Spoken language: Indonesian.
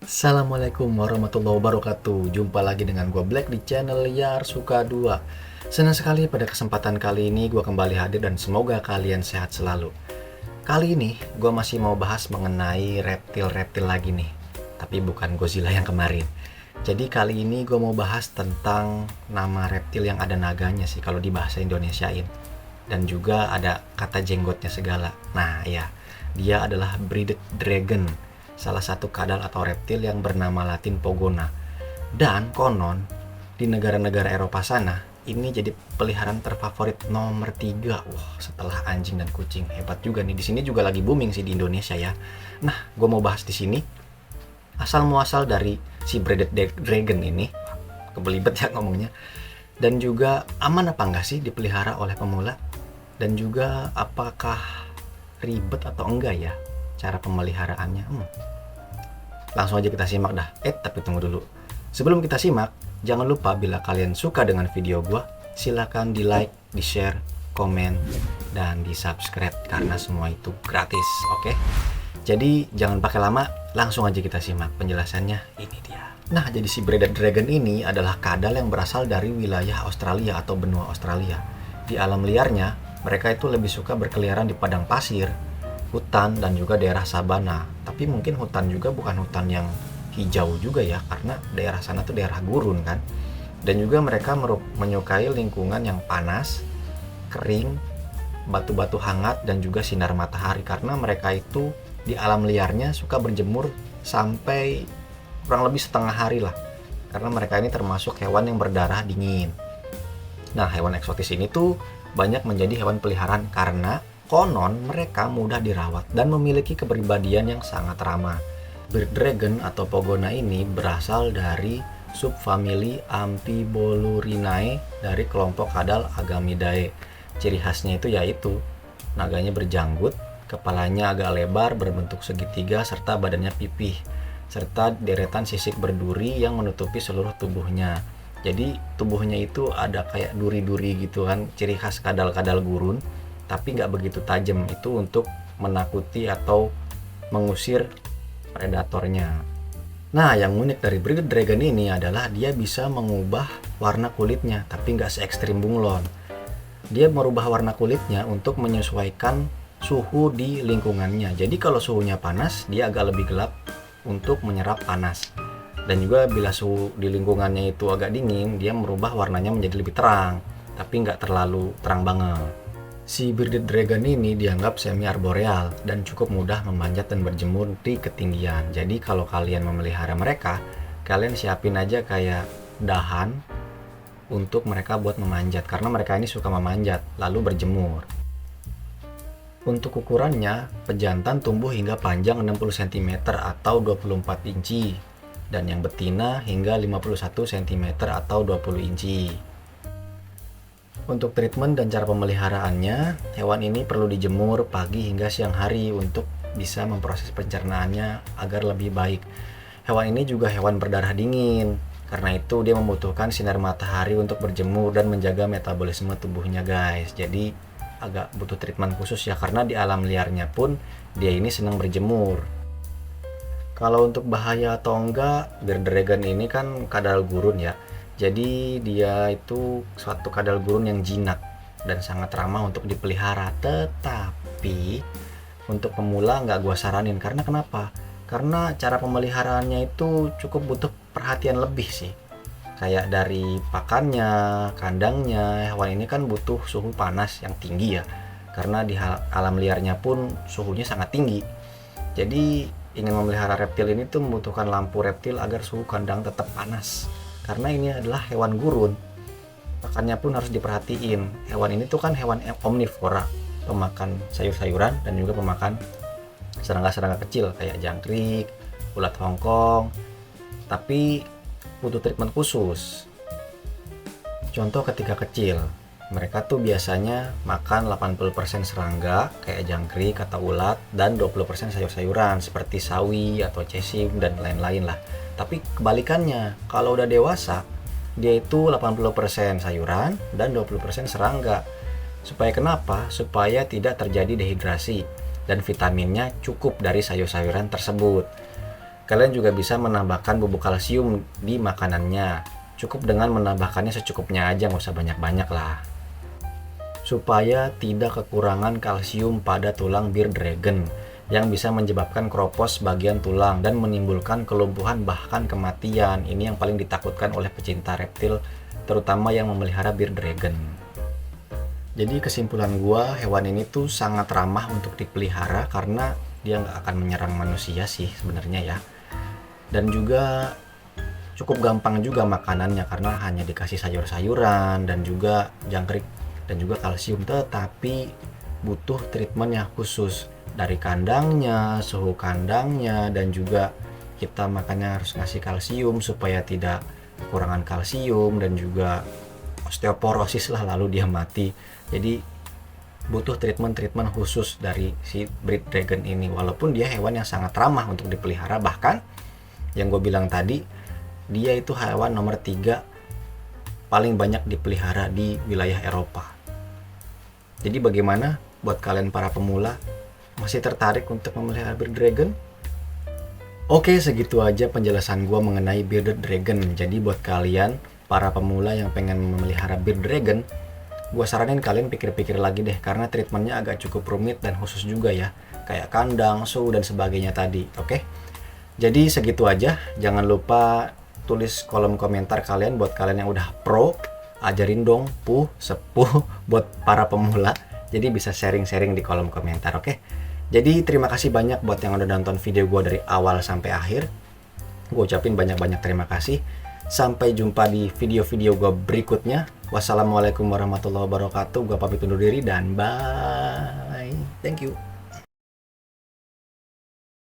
Assalamualaikum warahmatullahi wabarakatuh. Jumpa lagi dengan gue Black di channel Yar Suka 2. Senang sekali pada kesempatan kali ini gue kembali hadir dan semoga kalian sehat selalu. Kali ini gue masih mau bahas mengenai reptil-reptil lagi nih. Tapi bukan Godzilla yang kemarin. Jadi kali ini gue mau bahas tentang nama reptil yang ada naganya sih kalau di bahasa Indonesiain. Dan juga ada kata jenggotnya segala. Nah ya, dia adalah bearded dragon, salah satu kadal atau reptil yang bernama Latin Pogona. Dan konon di negara-negara Eropa sana ini jadi peliharaan terfavorit nomor 3. Wah, setelah anjing dan kucing. Hebat juga nih. Di sini juga lagi booming sih di Indonesia ya. Nah, gue mau bahas di sini asal muasal dari si bearded dragon ini. Kebelibet ya ngomongnya. Dan juga aman apa enggak sih dipelihara oleh pemula? Dan juga apakah ribet atau enggak ya cara pemeliharaannya? Langsung aja kita simak dah. Tapi tunggu dulu. Sebelum kita simak, jangan lupa bila kalian suka dengan video gua, silakan di like, di share, komen, dan di subscribe karena semua itu gratis, oke? Jadi jangan pakai lama, langsung aja kita simak penjelasannya. Ini dia. Nah, jadi si bearded dragon ini adalah kadal yang berasal dari wilayah Australia atau benua Australia. Di alam liarnya, mereka itu lebih suka berkeliaran di padang pasir, hutan, dan juga daerah sabana. Tapi mungkin hutan juga bukan hutan yang hijau juga ya, karena daerah sana tuh daerah gurun kan. Dan juga mereka menyukai lingkungan yang panas, kering, batu-batu hangat, dan juga sinar matahari. Karena mereka itu di alam liarnya suka berjemur sampai kurang lebih setengah hari lah. Karena mereka ini termasuk hewan yang berdarah dingin. Nah, hewan eksotis ini tuh banyak menjadi hewan peliharaan karena konon mereka mudah dirawat dan memiliki kepribadian yang sangat ramah. Bearded dragon atau Pogona ini berasal dari subfamili Amphibolurinae dari kelompok kadal Agamidae. Ciri khasnya itu yaitu naganya berjanggut, kepalanya agak lebar berbentuk segitiga serta badannya pipih, serta deretan sisik berduri yang menutupi seluruh tubuhnya. Jadi tubuhnya itu ada kayak duri-duri gitu kan, ciri khas kadal-kadal gurun, tapi nggak begitu tajam. Itu untuk menakuti atau mengusir predatornya. Nah, yang unik dari bearded dragon ini adalah dia bisa mengubah warna kulitnya, tapi nggak se ekstrim bunglon. Dia merubah warna kulitnya untuk menyesuaikan suhu di lingkungannya. Jadi kalau suhunya panas, dia agak lebih gelap untuk menyerap panas. Dan juga bila suhu di lingkungannya itu agak dingin, dia merubah warnanya menjadi lebih terang, tapi nggak terlalu terang banget. Si bearded dragon ini dianggap semi arboreal dan cukup mudah memanjat dan berjemur di ketinggian. Jadi kalau kalian memelihara mereka, kalian siapin aja kayak dahan untuk mereka buat memanjat, karena mereka ini suka memanjat lalu berjemur. Untuk ukurannya, pejantan tumbuh hingga panjang 60 cm atau 24 inci, dan yang betina hingga 51 cm atau 20 inci. Untuk treatment dan cara pemeliharaannya, hewan ini perlu dijemur pagi hingga siang hari untuk bisa memproses pencernaannya agar lebih baik. Hewan ini juga hewan berdarah dingin, karena itu dia membutuhkan sinar matahari untuk berjemur dan menjaga metabolisme tubuhnya guys. Jadi agak butuh treatment khusus ya, karena di alam liarnya pun dia ini senang berjemur. Kalau untuk bahaya atau enggak, bearded dragon ini kan kadal gurun ya. Jadi dia itu suatu kadal gurun yang jinak dan sangat ramah untuk dipelihara. Tetapi untuk pemula nggak gua saranin. Karena kenapa? Karena cara pemeliharaannya itu cukup butuh perhatian lebih sih. Kayak dari pakannya, kandangnya, hewan ini kan butuh suhu panas yang tinggi ya. Karena di alam liarnya pun suhunya sangat tinggi. Jadi ingin memelihara reptil ini tuh membutuhkan lampu reptil agar suhu kandang tetap panas. Karena ini adalah hewan gurun, pakannya pun harus diperhatiin. Hewan ini tuh kan hewan omnivora, pemakan sayur-sayuran dan juga pemakan serangga-serangga kecil kayak jangkrik, ulat Hongkong. Tapi butuh treatment khusus. Contoh ketika kecil, mereka tuh biasanya makan 80% serangga kayak jangkrik atau ulat dan 20% sayur-sayuran seperti sawi atau cesim dan lain-lain lah. Tapi kebalikannya, kalau udah dewasa, dia itu 80% sayuran dan 20% serangga. Supaya kenapa? Supaya tidak terjadi dehidrasi dan vitaminnya cukup dari sayur-sayuran tersebut. Kalian juga bisa menambahkan bubuk kalsium di makanannya. Cukup dengan menambahkannya secukupnya aja, nggak usah banyak-banyak lah. Supaya tidak kekurangan kalsium pada tulang bearded dragon yang bisa menyebabkan keropos bagian tulang dan menimbulkan kelumpuhan bahkan kematian. Ini yang paling ditakutkan oleh pecinta reptil, terutama yang memelihara bearded dragon. Jadi kesimpulan gua, hewan ini tuh sangat ramah untuk dipelihara karena dia nggak akan menyerang manusia sih sebenarnya ya. Dan juga cukup gampang juga makanannya karena hanya dikasih sayur-sayuran dan juga jangkrik dan juga kalsium, tetapi butuh treatment yang khusus dari kandangnya, suhu kandangnya, dan juga kita makannya harus ngasih kalsium supaya tidak kekurangan kalsium dan juga osteoporosis lah lalu dia mati. Jadi butuh treatment khusus dari si bearded dragon ini, walaupun dia hewan yang sangat ramah untuk dipelihara. Bahkan yang gue bilang tadi, dia itu hewan nomor 3 paling banyak dipelihara di wilayah Eropa. Jadi bagaimana buat kalian para pemula, masih tertarik untuk memelihara bearded dragon? Oke, segitu aja penjelasan gue mengenai bearded dragon. Jadi buat kalian para pemula yang pengen memelihara bearded dragon, gue saranin kalian pikir-pikir lagi deh, karena treatmentnya agak cukup rumit dan khusus juga ya, kayak kandang, suhu dan sebagainya tadi. Oke, jadi segitu aja. Jangan lupa tulis kolom komentar kalian buat kalian yang udah pro, ajarin dong sepuh buat para pemula. Jadi bisa sharing-sharing di kolom komentar, oke? Jadi terima kasih banyak buat yang udah nonton video gue dari awal sampai akhir. Gue ucapin banyak-banyak terima kasih. Sampai jumpa di video-video gue berikutnya. Wassalamualaikum warahmatullahi wabarakatuh. Gue pamit undur diri dan bye. Thank you.